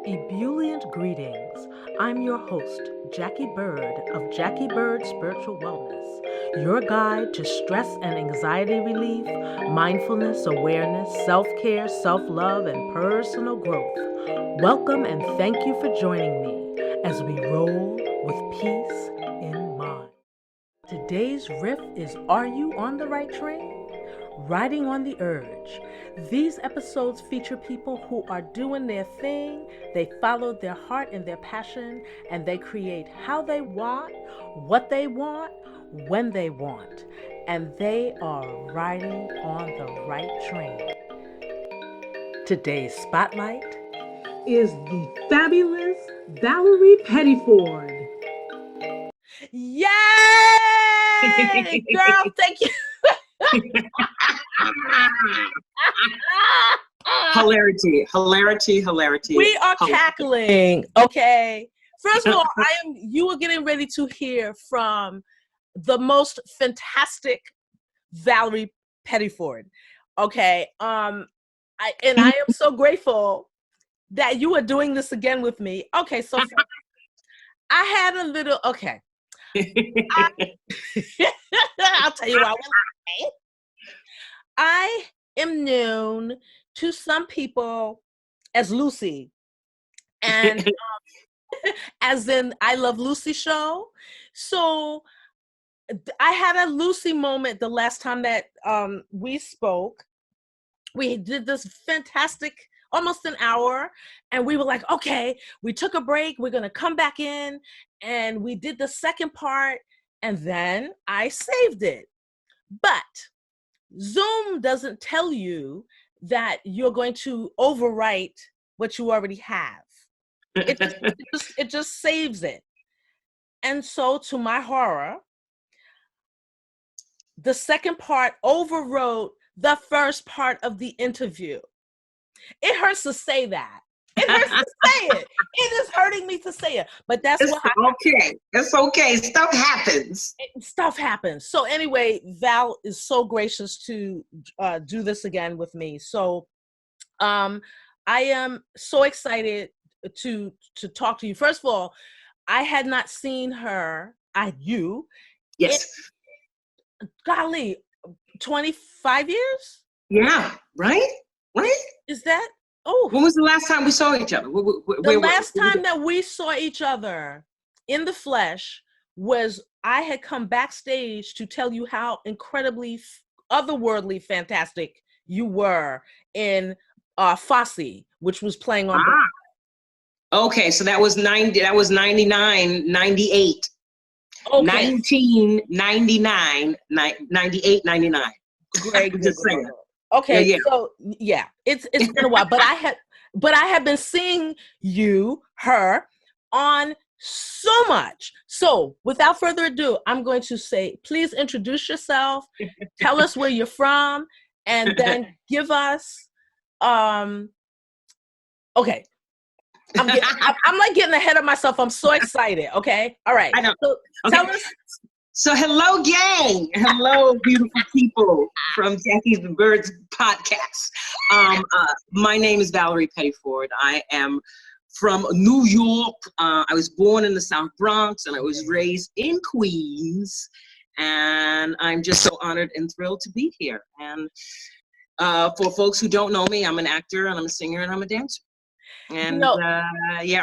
Ebullient greetings. I'm your host, Jacquie Bird of Jacquie Bird Spiritual Wellness, your guide to stress and anxiety relief, mindfulness, awareness, self-care, self-love, and personal growth. Welcome and thank you for joining me as we roll with peace in mind. Today's riff is Are You on the Right Train? Riding on the Urge. These episodes feature people who are doing their thing, they follow their heart and their passion, and they create how they want, what they want, when they want. And they are riding on the right train. Today's spotlight is the fabulous Valarie Pettiford. Yay! Girl, thank you. Hilarity. We are cackling. Okay. First of all, you are getting ready to hear from the most fantastic Valarie Pettiford. Okay. I am so grateful that you are doing this again with me. Okay, so I had a little I'll tell you why. I am known to some people as Lucy, and as in I Love Lucy show. So I had a Lucy moment the last time that we spoke. We did this fantastic, almost an hour, and we were like, okay, we took a break. We're going to come back in, and we did the second part, and then I saved it. But Zoom doesn't tell you that you're going to overwrite what you already have. It just saves it. And so to my horror, the second part overwrote the first part of the interview. It hurts to say that. It hurts to say it. It is hurting me to say it. But that's what happens. Okay. It's okay. Stuff happens. Stuff happens. So anyway, Val is so gracious to do this again with me. So I am so excited to talk to you. First of all, I had not seen her, Yes. Golly, 25 years? Yeah, right? Is that? Oh. When was the last time we saw each other? The last time that we saw each other in the flesh was I had come backstage to tell you how incredibly otherworldly fantastic you were in Fosse, which was playing on Broadway. Okay, so that was 99, 98. Okay. 1999, 98, 99. Great. Just saying. Okay, yeah. So yeah, it's been a while, but I had been seeing her on so much. So without further ado, I'm going to say, please introduce yourself, tell us where you're from, and then give us okay. I'm like getting ahead of myself. I'm so excited. Okay. All right. I know. So tell us. So hello, gang. Hello, beautiful people from Jacquie the Bird's podcast. My name is Valarie Pettiford. I am from New York. I was born in the South Bronx and I was raised in Queens. And I'm just so honored and thrilled to be here. And for folks who don't know me, I'm an actor and I'm a singer and I'm a dancer. And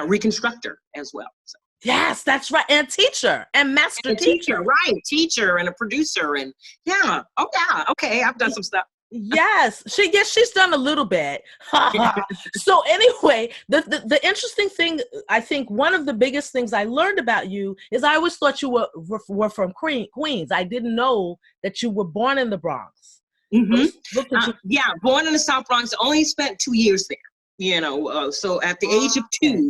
reconstructor as well. So. Yes, that's right. And teacher and master teacher. Right. Teacher and a producer. And yeah. Oh, yeah. Okay. I've done some stuff. Yes. She's done a little bit. So anyway, the interesting thing, I think one of the biggest things I learned about you is I always thought you were from Queens. I didn't know that you were born in the Bronx. Mm-hmm. Born in the South Bronx. Only spent 2 years there. So at the age of 2,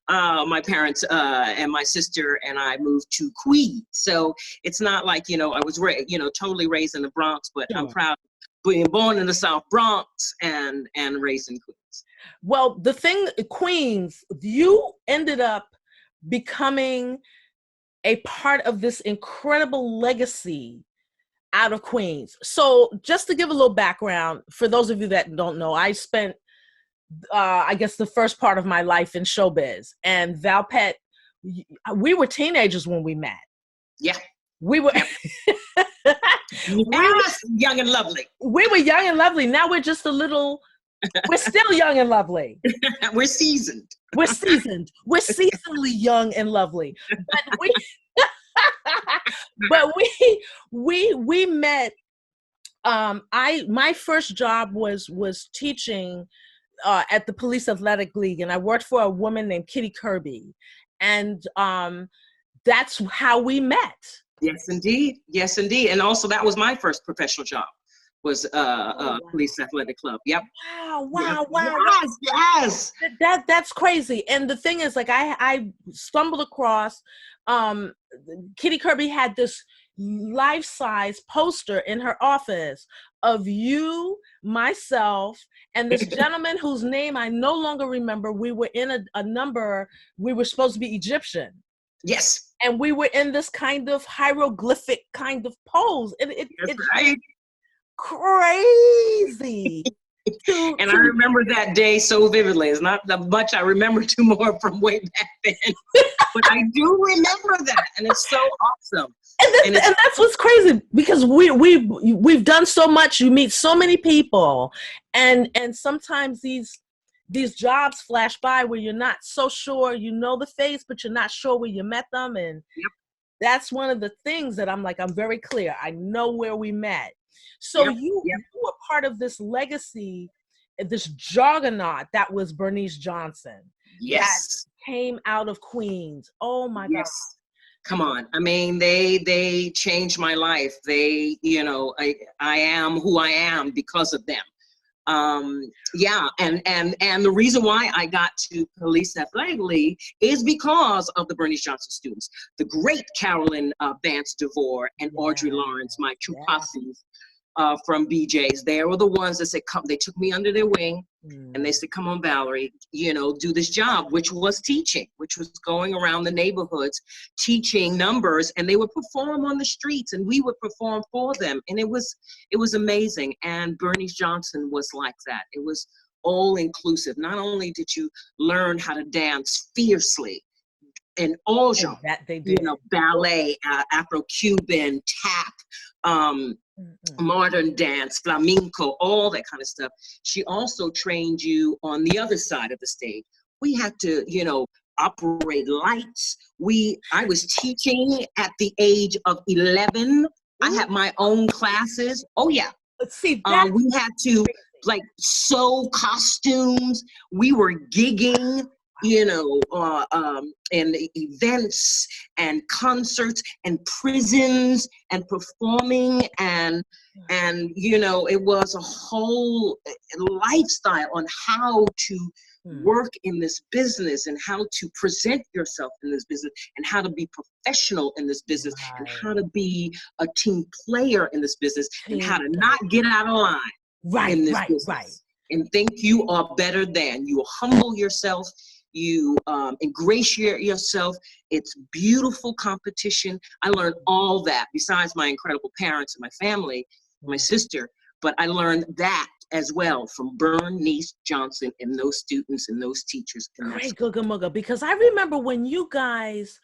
my parents and my sister and I moved to Queens. So it's not like, I was totally raised in the Bronx, but I'm proud of being born in the South Bronx and raised in Queens. Well, the thing, Queens, you ended up becoming a part of this incredible legacy out of Queens. So just to give a little background, for those of you that don't know, I spent I guess the first part of my life in showbiz. And Val Pett, we were teenagers when we met. Yeah. We were, Yes, young and lovely. We were young and lovely. Now we're just a little, we're still young and lovely. We're seasoned. We're seasoned. We're seasonally young and lovely. But we met. My first job was teaching at the Police Athletic League, and I worked for a woman named Kitty Kirby, and that's how we met. Yes, indeed. Yes, indeed. And also, that was my first professional job. Was Police Athletic Club. Yep. Wow. Yes. That's crazy. And the thing is, like, I stumbled across Kitty Kirby had this life-size poster in her office of you, myself, and this gentleman whose name I no longer remember. We were in a number, we were supposed to be Egyptian. Yes. And we were in this kind of hieroglyphic kind of pose. It's right. Crazy. And I remember that day so vividly. It's not that much I remember too more from way back then, but I do remember that, and it's so awesome. And that's what's crazy, because we've done so much. You meet so many people, and sometimes these jobs flash by where you're not so sure you know the face, but you're not sure where you met them, and that's one of the things that I'm very clear. I know where we met. So you were part of this legacy, this juggernaut that was Bernice Johnson. Yes. That came out of Queens. Oh my God. Come on. I mean, they changed my life. They, I am who I am because of them. And the reason why I got to Police Athletic League is because of the Bernice Johnson students, the great Carolyn Vance DeVore and Audrey Lawrence, my two posses from BJ's. They were the ones that said, come, they took me under their wing and they said, come on, Valarie, do this job, which was teaching, which was going around the neighborhoods, teaching numbers, and they would perform on the streets and we would perform for them. And it was amazing. And Bernice Johnson was like that. It was all inclusive. Not only did you learn how to dance fiercely in all genres, ballet, Afro-Cuban, tap, modern dance, flamenco, all that kind of stuff. She also trained you on the other side of the stage. We had to, operate lights. I was teaching at the age of 11. I had my own classes. Oh yeah. See, we had to sew costumes. We were gigging, and events and concerts and prisons and performing and it was a whole lifestyle on how to work in this business and how to present yourself in this business and how to be professional in this business and how to be a team player in this business and how to not get out of line in this business and think you are better than. You humble yourself. You ingratiate yourself. It's beautiful competition. I learned all that besides my incredible parents and my family, my sister, but I learned that as well from Bernice Johnson and those students and those teachers. Great, Googa Mooga, because I remember when you guys,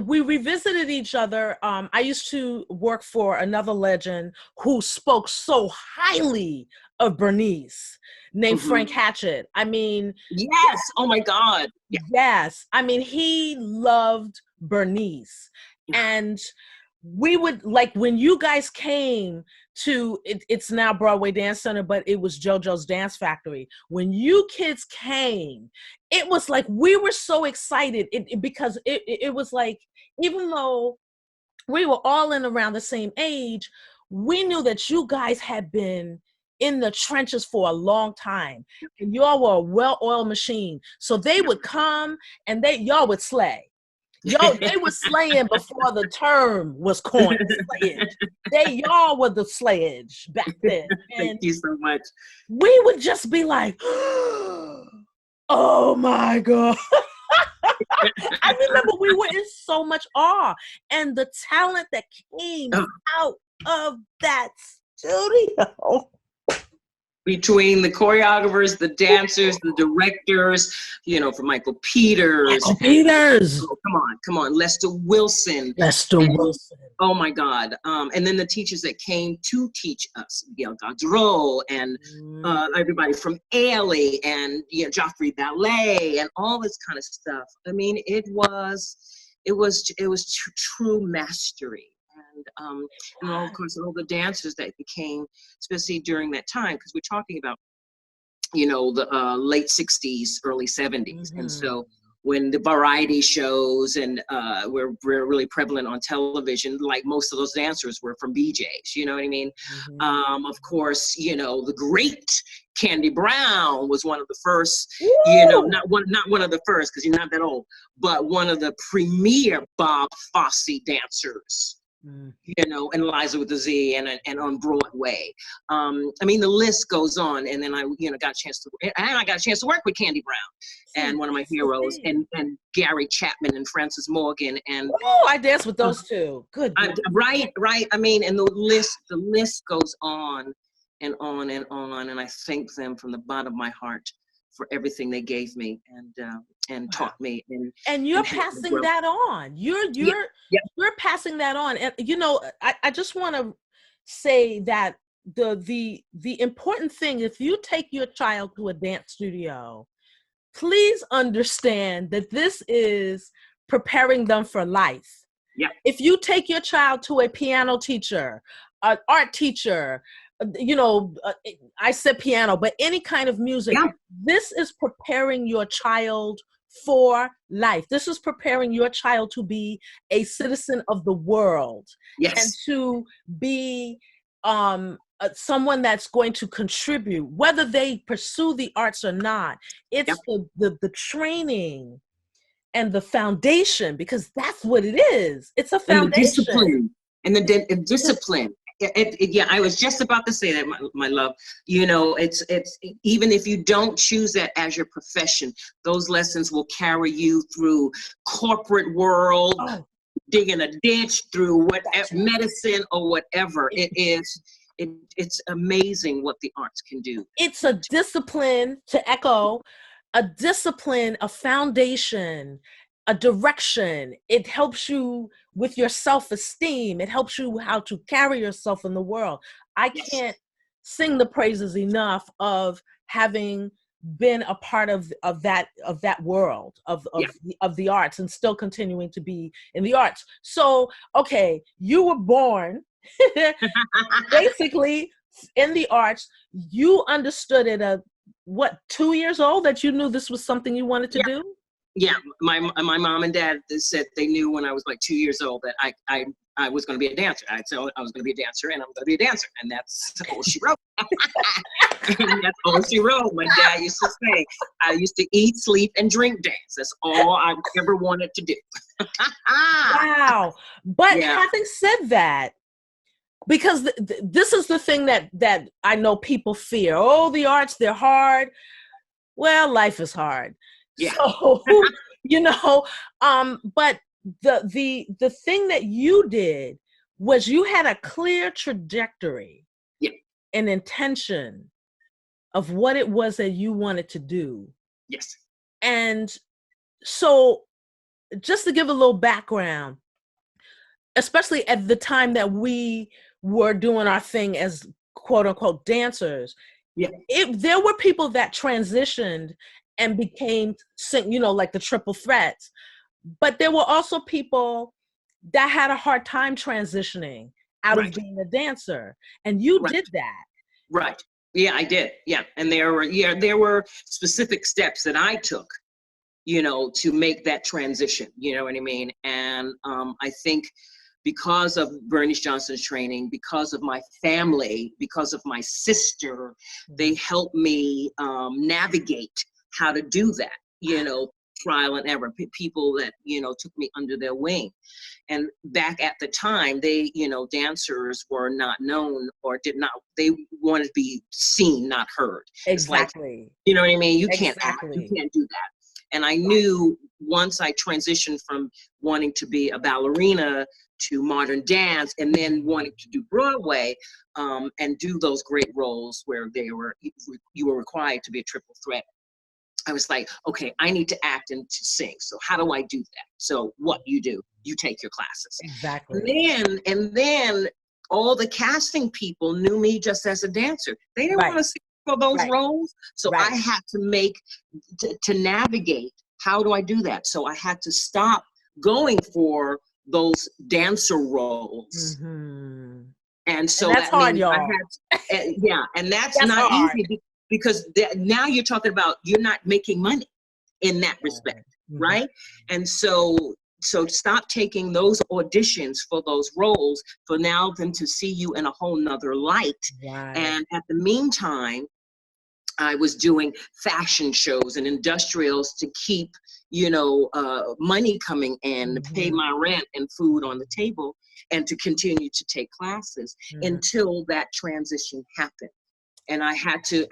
we revisited each other. I used to work for another legend who spoke so highly of Bernice, named Frank Hatchett. I mean, yes. Oh my God. Yeah. Yes. I mean, he loved Bernice, and we would when you guys came to it's now Broadway Dance Center, but it was JoJo's Dance Factory. When you kids came, it was like we were so excited because it was like, even though we were all in around the same age, we knew that you guys had been in the trenches for a long time, and y'all were a well-oiled machine. So they would come and y'all would slay. They were slaying before the term was coined. Y'all were the slayage back then. Thank you so much. We would just be like, oh my God. I remember we were in so much awe, and the talent that came out of that studio. between the choreographers, the dancers, the directors, you know, for Michael Peters. Michael Peters. Oh, come on, Lester Wilson. Wilson. Oh my God. And then the teachers that came to teach us, Gail Gaudreau and everybody from Ailey and Joffrey Ballet and all this kind of stuff. I mean, it was true mastery. And all, of course, all the dancers that became, especially during that time, because we're talking about, the late 60s, early 70s. And so when the variety shows and were really prevalent on television, like most of those dancers were from BJ's, you know what I mean? Of course, the great Candy Brown was one of the first, not one of the first, because you're not that old, but one of the premier Bob Fosse dancers. And Eliza with the Z and on Broadway. I mean, the list goes on. And then I got a chance to work with Candy Brown and one of my heroes and Gary Chapman and Frances Morgan. And I danced with those two. Good. Right. I mean, and the list goes on and on and on. And I thank them from the bottom of my heart for everything they gave me and taught me. And you're passing that on. You're passing that on. And I just want to say that the important thing, if you take your child to a dance studio, please understand that this is preparing them for life. Yeah. If you take your child to a piano teacher, an art teacher, I said piano, but any kind of music, this is preparing your child for life. This is preparing your child to be a citizen of the world. Yes. And to be someone that's going to contribute, whether they pursue the arts or not. It's the training and the foundation, because that's what it is. It's a foundation. And the discipline. I was just about to say that, my love. It's even if you don't choose that as your profession, those lessons will carry you through corporate world, digging a ditch, through whatever medicine or whatever it is. It's amazing what the arts can do. It's a discipline, to echo, a discipline, a foundation, a direction. It helps you with your self-esteem. It helps you how to carry yourself in the world. I can't sing the praises enough of having been a part of that world of the arts and still continuing to be in the arts. So, okay, you were born basically in the arts. You understood it at 2 years old that you knew this was something you wanted to do? Yeah, my mom and dad said they knew when I was like 2 years old that I was going to be a dancer. I said I was going to be a dancer, and I'm going to be a dancer, and that's all she wrote. And that's all she wrote. My dad used to say, I used to eat, sleep, and drink dance. That's all I ever wanted to do. Wow. But having said that, because this is the thing that I know people fear. Oh, the arts, they're hard. Well, life is hard. Yeah. So, but the thing that you did was you had a clear trajectory, an intention of what it was that you wanted to do. Yes. And so, just to give a little background, especially at the time that we were doing our thing as quote unquote dancers, there were people that transitioned and became, like the triple threats. But there were also people that had a hard time transitioning out of being a dancer. And you did that. Right. Yeah, I did. Yeah. And there were specific steps that I took, to make that transition, you know what I mean? And I think because of Bernice Johnson's training, because of my family, because of my sister, they helped me navigate how to do that, trial and error, people that, took me under their wing. And back at the time, they, dancers were not known or they wanted to be seen, not heard. Exactly. Like, you know what I mean? You can't act, you can't do that. And I knew once I transitioned from wanting to be a ballerina to modern dance, and then wanting to do Broadway, and do those great roles where you were required to be a triple threat, I was like, okay, I need to act and to sing. So how do I do that? So what you do, you take your classes. Exactly. And then all the casting people knew me just as a dancer. They didn't want to see for those roles. So I had to to navigate, how do I do that? So I had to stop going for those dancer roles. Mm-hmm. And so and that's that hard, means y'all. I had, and that's That's not hard. easy, because now you're talking about, you're not making money in that respect, right? And so stop taking those auditions for those roles, for now them to see you in a whole nother light. And at the meantime, I was doing fashion shows and industrials to keep, money coming in, to pay my rent and food on the table, and to continue to take classes until that transition happened. And I had to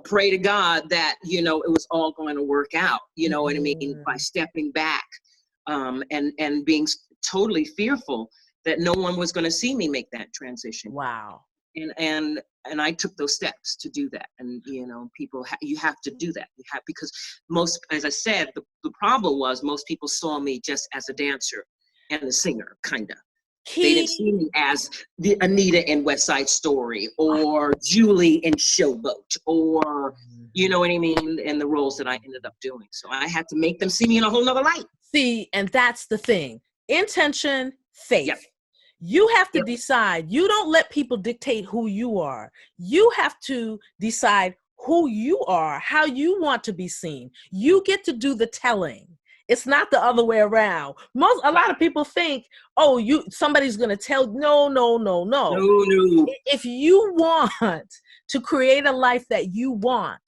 pray to God that, it was all going to work out, you know what I mean, by stepping back, and being totally fearful that no one was going to see me make that transition. Wow. And I took those steps to do that. And, people, you have to do that. Because as I said, the problem was most people saw me just as a dancer and a singer, kind of. They didn't see me as the Anita in West Side Story, or Julie in Showboat, or, you know what I mean, and the roles that I ended up doing. So I had to make them see me in a whole nother light. See, and that's the thing. Intention, faith. Yep. You have to decide. You don't let people dictate who you are. You have to decide who you are, how you want to be seen. You get to do the telling. It's not the other way around. A lot of people think, oh, somebody's going to tell. No. If you want to create a life that you want,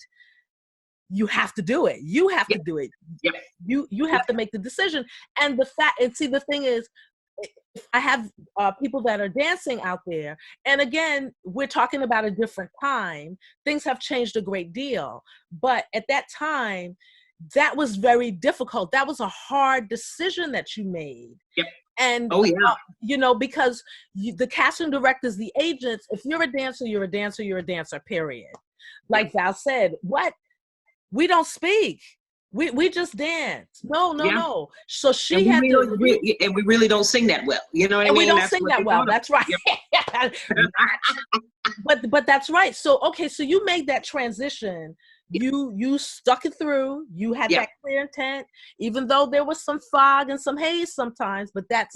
you have to do it. You have to do it. Yep. You have to make the decision. And the thing is, I have people that are dancing out there. And again, we're talking about a different time. Things have changed a great deal. But at that time, that was very difficult. That was a hard decision that you made. Yep. And, because the casting directors, the agents, if you're a dancer, you're a dancer, you're a dancer, period. Like Val said, we don't speak. We just dance. No. So she had to. And we really don't sing that well. You know what I mean? We don't sing that well. That's right. Yep. but that's right. So, okay. So you made that transition. You stuck it through. You had that clear intent, even though there was some fog and some haze sometimes, but that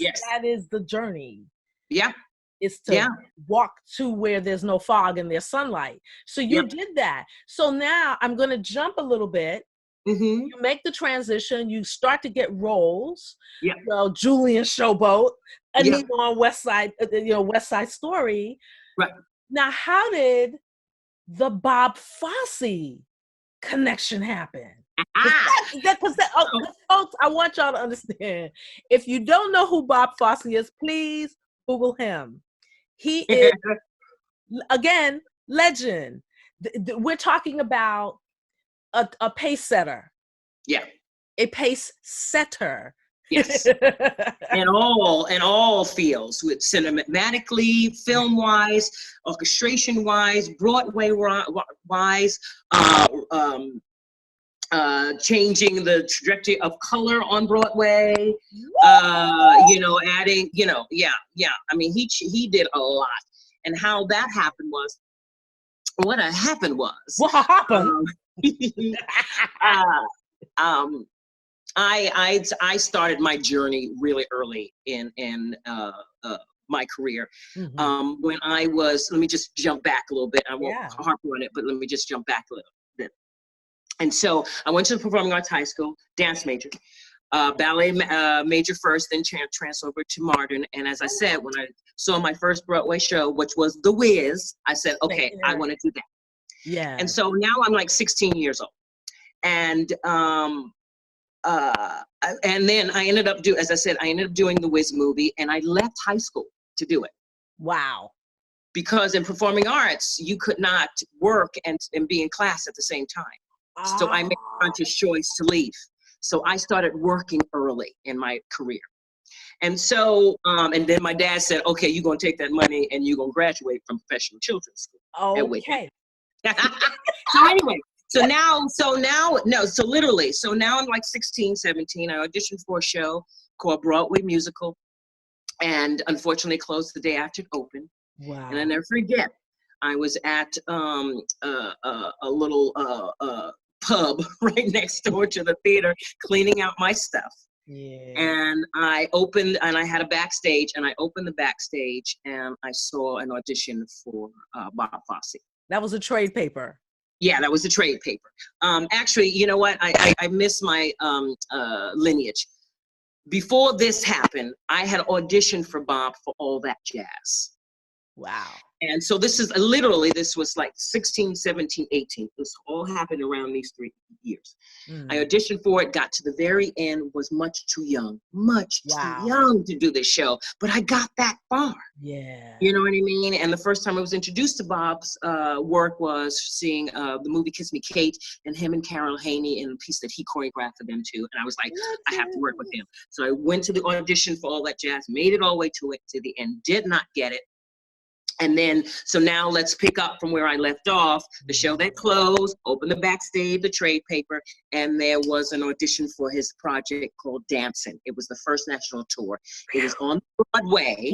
is the journey. Yeah. Is to walk to where there's no fog and there's sunlight. So you did that. So now I'm going to jump a little bit. You make the transition. You start to get roles. Yeah. Julian Showboat, Anita on West Side, West Side Story. Right. Now, how did the Bob Fosse connection happen? Folks, I want y'all to understand. If you don't know who Bob Fosse is, please Google him. He is, again, legend. We're talking about a pace setter. Yeah. A pace setter. Yes. in all fields, with cinematically, film-wise, orchestration-wise, Broadway-wise, changing the trajectory of color on Broadway, adding, I mean, he did a lot. And how that happened was, what happened? I started my journey really early in my career. When I was, let me just jump back a little bit. I won't harp on it, but let me just jump back a little bit. And so I went to the Performing Arts High School, dance major, ballet major first, then transferred over to modern. And as I said, when I saw my first Broadway show, which was The Wiz, I said, okay, I want to do that. Yeah. And so now I'm like 16 years old. And then I ended up doing the Wiz movie, and I left high school to do it. Wow. Because in performing arts, you could not work and be in class at the same time. So I made a conscious choice to leave. So I started working early in my career. And so, and then my dad said, okay, you're going to take that money and you're going to graduate from professional children's school. Okay. So anyway, so now I'm like 16, 17. I auditioned for a show called Broadway Musical, and unfortunately closed the day after it opened. Wow. And I never forget, I was at a little pub right next door to the theater cleaning out my stuff. Yeah. And I had a backstage, and I opened the backstage, and I saw an audition for Bob Fosse. That was a trade paper. Yeah, that was a trade paper. Actually, you know what? I miss my lineage. Before this happened, I had auditioned for Bob for All That Jazz. Wow. And so this was like 16, 17, 18. This all happened around these 3 years. I auditioned for it, got to the very end, was much too young to do this show, but I got that far. Yeah. You know what I mean? And the first time I was introduced to Bob's work was seeing the movie Kiss Me Kate, and him and Carol Haney in a piece that he choreographed for them too. And I was like, I have to work with him. So I went to the audition for All That Jazz, made it all the way to the end, did not get it. And then, so now let's pick up from where I left off. The show that closed, opened the backstage, the trade paper, and there was an audition for his project called Dancing. It was the first national tour. It was on Broadway,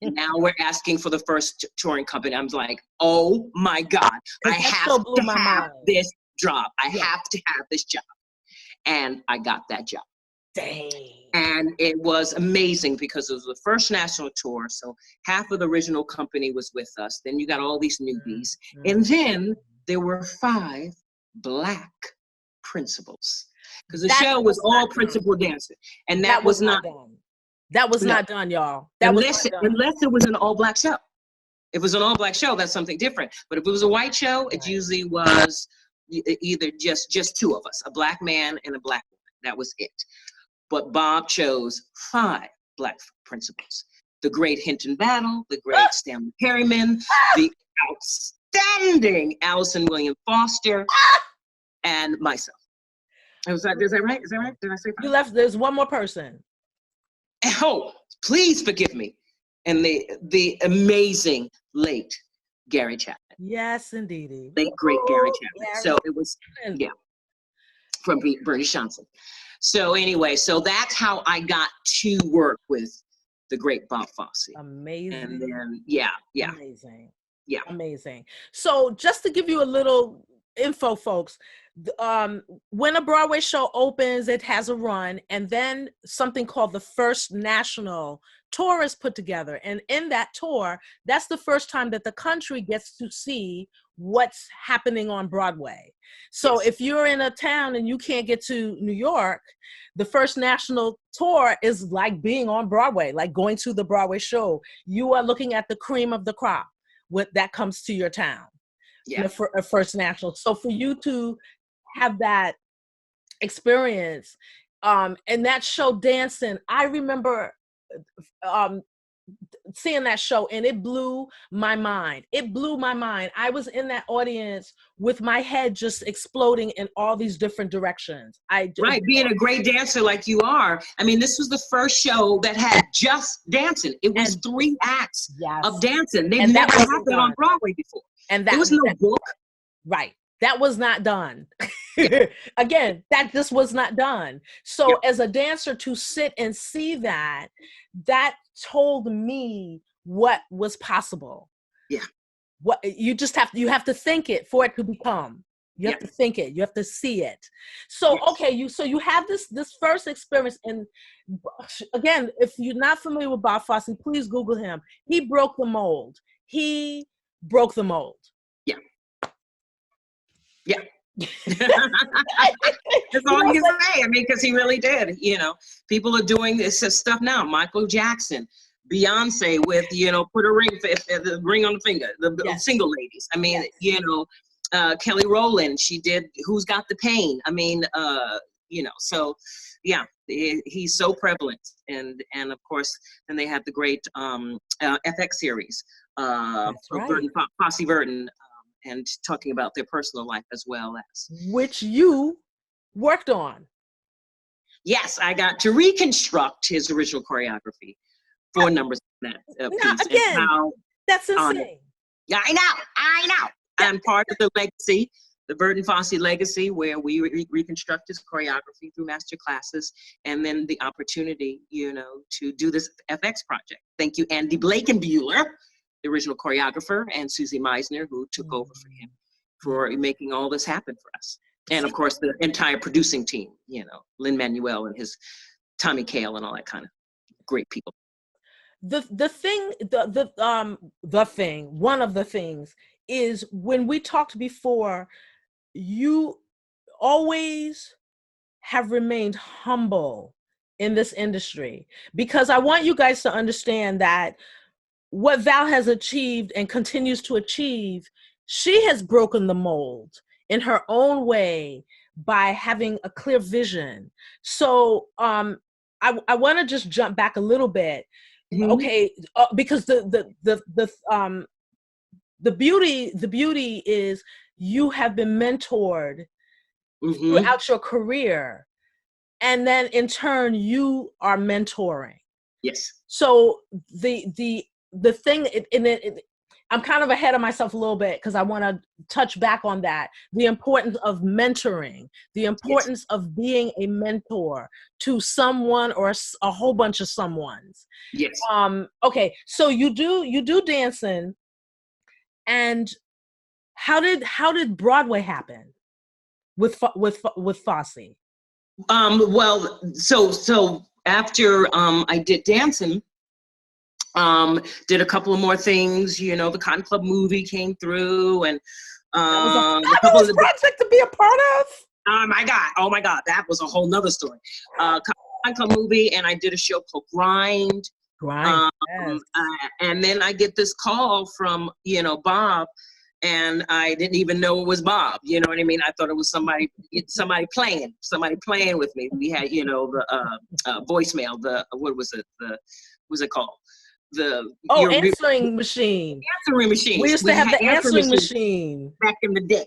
and now we're asking for the first touring company. I'm like, oh my God, I have to have this job. I have to have this job. And I got that job. Dang. And it was amazing because it was the first national tour. So half of the original company was with us. Then you got all these newbies. And then there were 5 Black principals. Because the show was all principal dancing. And that was not done. That was not done, y'all. Unless it was an all-Black show. If it was an all-Black show, that's something different. But if it was a white show, it usually was either just 2 of us, a Black man and a Black woman. That was it. But Bob chose 5 Black principals. The great Hinton Battle, the great Stanley Perryman, the outstanding Allison William Foster, and myself. Is that right? Is that right? Did I say 5? You left, there's one more person. Oh, please forgive me. And the amazing late Gary Chapman. Yes, indeed. Late, great Gary Chapman. So it was, from Bernie Johnson. So anyway, so that's how I got to work with the great Bob Fosse. Amazing. And then, Amazing. Yeah. Amazing. So just to give you a little info, folks, when a Broadway show opens, it has a run, and then something called the First National Tour is put together. And in that tour, that's the first time that the country gets to see what's happening on Broadway. So if you're in a town and you can't get to New York, the First National Tour is like being on Broadway, like going to the Broadway show. You are looking at the cream of the crop that comes to your town. Yeah. For a First National. So for you to have that experience, and that show Dancing, I remember seeing that show, and it blew my mind. It blew my mind. I was in that audience with my head just exploding in all these different directions. Being a great dancer like you are. I mean, this was the first show that had just dancing. It was 3 acts of dancing. They've never happened on Broadway before. And there was no book. Right. That was not done. Again, that just was not done. So as a dancer, to sit and see that told me what was possible. Yeah. What you have to think it for it to become. You have to think it. You have to see it. So, you have this first experience. And again, if you're not familiar with Bob Fosse, please Google him. He broke the mold. Yeah. Yeah. That's all you can say. I mean, because he really did. You know, people are doing this stuff now. Michael Jackson, Beyonce with, put a ring, the ring on the finger, the single ladies. I mean, Kelly Rowland, she did Who's Got the Pain. I mean, so yeah, he's so prevalent. And of course, then they had the great FX series, Fosse Verdon. And talking about their personal life as well as. Which you worked on. Yes, I got to reconstruct his original choreography for numbers in that Now, piece. again, And how that's insane. Yeah, I know. I'm part of the legacy, the Bird and Fosse legacy, where we reconstruct his choreography through master classes, and then the opportunity, to do this FX project. Thank you, Andy Blakenbuehler, the original choreographer, and Susie Meisner, who took over for him, for making all this happen for us. And of course, the entire producing team, Lin-Manuel and his Tommy Kail and all that kind of great people. One of the things is, when we talked before, you always have remained humble in this industry, because I want you guys to understand that what Val has achieved and continues to achieve, she has broken the mold in her own way by having a clear vision. So I want to just jump back a little bit. Mm-hmm. Okay, because the beauty is you have been mentored throughout your career, and then in turn you are mentoring. Yes. So the thing I'm kind of ahead of myself a little bit, because I want to touch back on that. The importance of mentoring, the importance of being a mentor to someone or a whole bunch of someones. Yes. Okay, so you do dancing, and how did Broadway happen with Fosse? Well, so after I did dancing, did a couple of more things, the Cotton Club movie came through, and that was a fabulous project to be a part of. Oh my God, that was a whole nother story. Cotton Club movie, and I did a show called Grind. Yes. And then I get this call from, Bob, and I didn't even know it was Bob. You know what I mean? I thought it was somebody playing with me. We had, the voicemail, what was it called? Answering machine. Answering machine. We used to have the answering machine back in the day.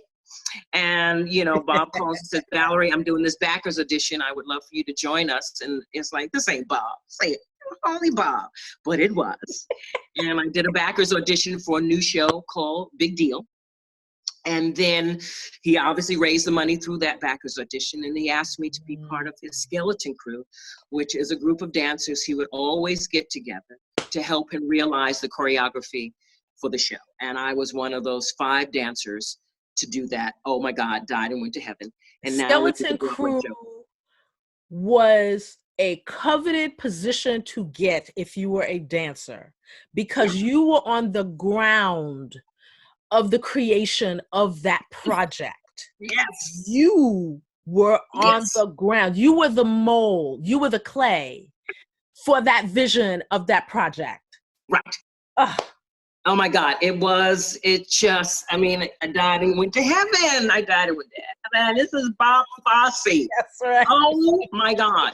And, Bob calls and says, Valarie, I'm doing this backers audition. I would love for you to join us. And it's like, this ain't Bob. Say it. Only Bob. But it was. And I did a backers audition for a new show called Big Deal. And then he obviously raised the money through that backers audition, and he asked me to be part of his skeleton crew, which is a group of dancers he would always get together to help him realize the choreography for the show. And I was one of those 5 dancers to do that. Oh my God, died and went to heaven. And now skeleton crew was a coveted position to get if you were a dancer, because you were on the ground of the creation of that project. Yes. You were on the ground. You were the mold. You were the clay for that vision of that project. Right. Oh my God. I died and went to heaven. This is Bob Fosse. That's right. Oh my God.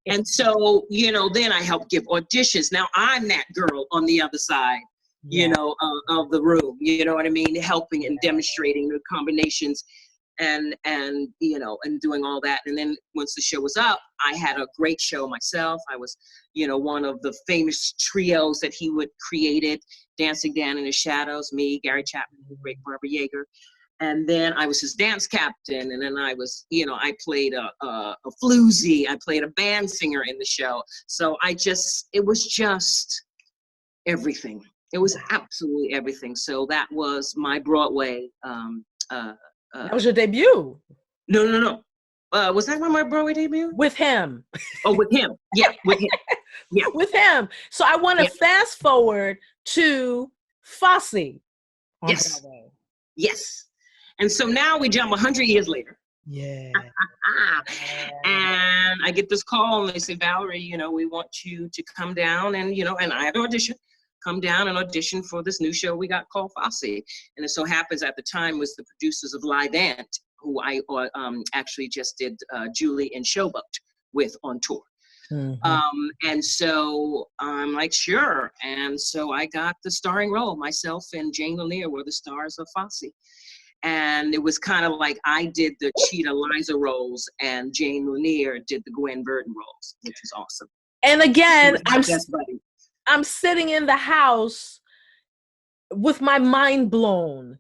And so, then I helped give auditions. Now I'm that girl on the other side, of the room, you know what I mean? Helping and demonstrating the combinations and doing all that. And then once the show was up, I had a great show myself. I was, one of the famous trios that he would created, Dancing Dan in the Shadows, me, Gary Chapman, the great Barbara Yeager. And then I was his dance captain. And then I was, I played a floozy. I played a band singer in the show. So it was just everything. It was absolutely everything. So that was my Broadway. That was your debut? No. Was that my Broadway debut? With him. Oh, with him. Yeah, with him. Yeah. With him. So I want to fast forward to Fosse on Broadway. Yes. And so now we jump 100 years later. Yeah. And I get this call, and they say, Valarie, we want you to come down, and, and I had an audition. Come down and audition for this new show we got called Fosse. And it so happens at the time was the producers of Live Ant, who I actually just did Julie and Showboat with on tour. Mm-hmm. And so I'm like, sure. And so I got the starring role. Myself and Jane Lanier were the stars of Fosse. And it was kind of like I did the Cheetah Liza roles and Jane Lanier did the Gwen Verdon roles, which was awesome. And again, buddy. I'm sitting in the house with my mind blown.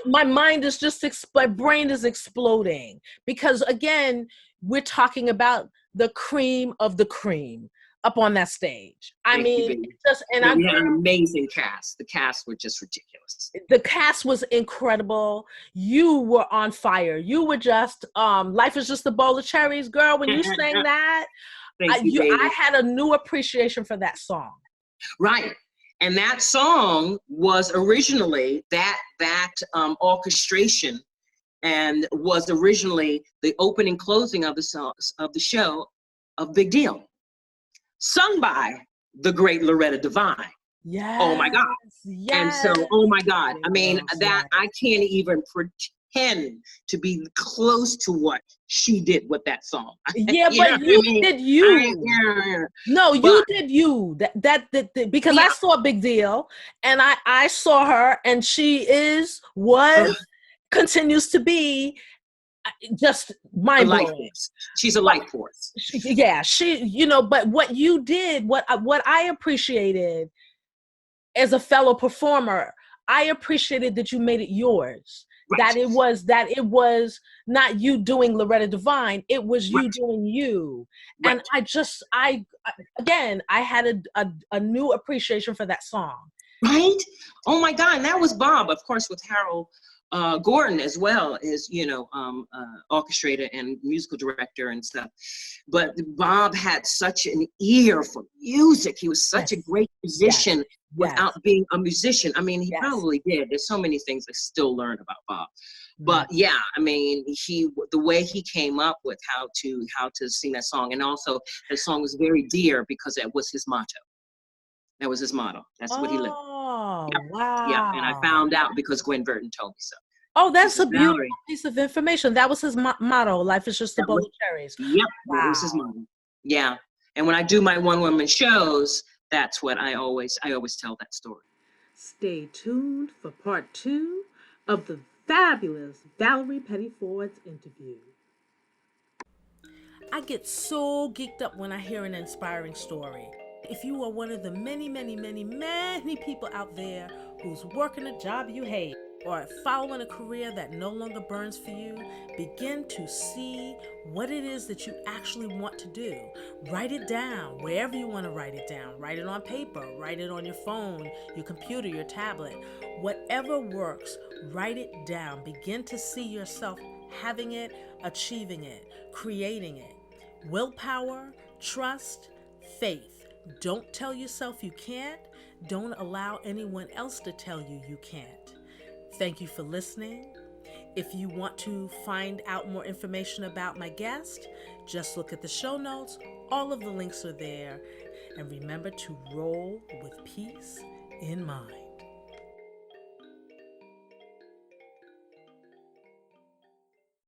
My mind is just, my brain is exploding because again, we're talking about the cream of the cream up on that stage. I mean, we had an amazing cast. The cast were just ridiculous. The cast was incredible. You were on fire. You were just, life is just a bowl of cherries, girl. When you sang that, I had a new appreciation for that song. Right. And that song was originally that orchestration, and was originally the opening closing of the show of Big Deal, sung by the great Loretta Devine. Yeah. Oh my God. Yes. And so, oh my God. I mean, I can't even pretend to be close to what she did with that song. Yeah, but you did you. No, you did you. That because I saw Big Deal, and I saw her, and she continues to be just mind blowing. She's a light force. Yeah, but what you did, what I appreciated as a fellow performer, I appreciated that you made it yours. Right. That it was not you doing Loretta Devine, it was you doing you. Right. And I had a new appreciation for that song. Right? Oh my God, and that was Bob, of course, with Harold Gordon as well as, orchestrator and musical director and stuff. But Bob had such an ear for music. He was such a great musician without being a musician. I mean, he probably did. There's so many things I still learn about Bob. But yeah, I mean, the way he came up with how to sing that song, and also the song was very dear because that was his motto. That was his motto. That's what he lived. Oh, wow. Yeah, and I found out because Gwen Verdon told me so. Oh, that's a beautiful piece of information. That was his motto. Life is just a bowl of cherries. Yep, that was his motto. Yeah, and when I do my one-woman shows, that's what I always tell that story. Stay tuned for part 2 of the fabulous Valarie Pettiford's interview. I get so geeked up when I hear an inspiring story. If you are one of the many, many, many, many people out there who's working a job you hate or following a career that no longer burns for you, begin to see what it is that you actually want to do. Write it down wherever you want to write it down. Write it on paper, write it on your phone, your computer, your tablet. Whatever works, write it down. Begin to see yourself having it, achieving it, creating it. Willpower, trust, faith. Don't tell yourself you can't. Don't allow anyone else to tell you you can't. Thank you for listening. If you want to find out more information about my guest, just look at the show notes. All of the links are there. And remember to roll with peace in mind.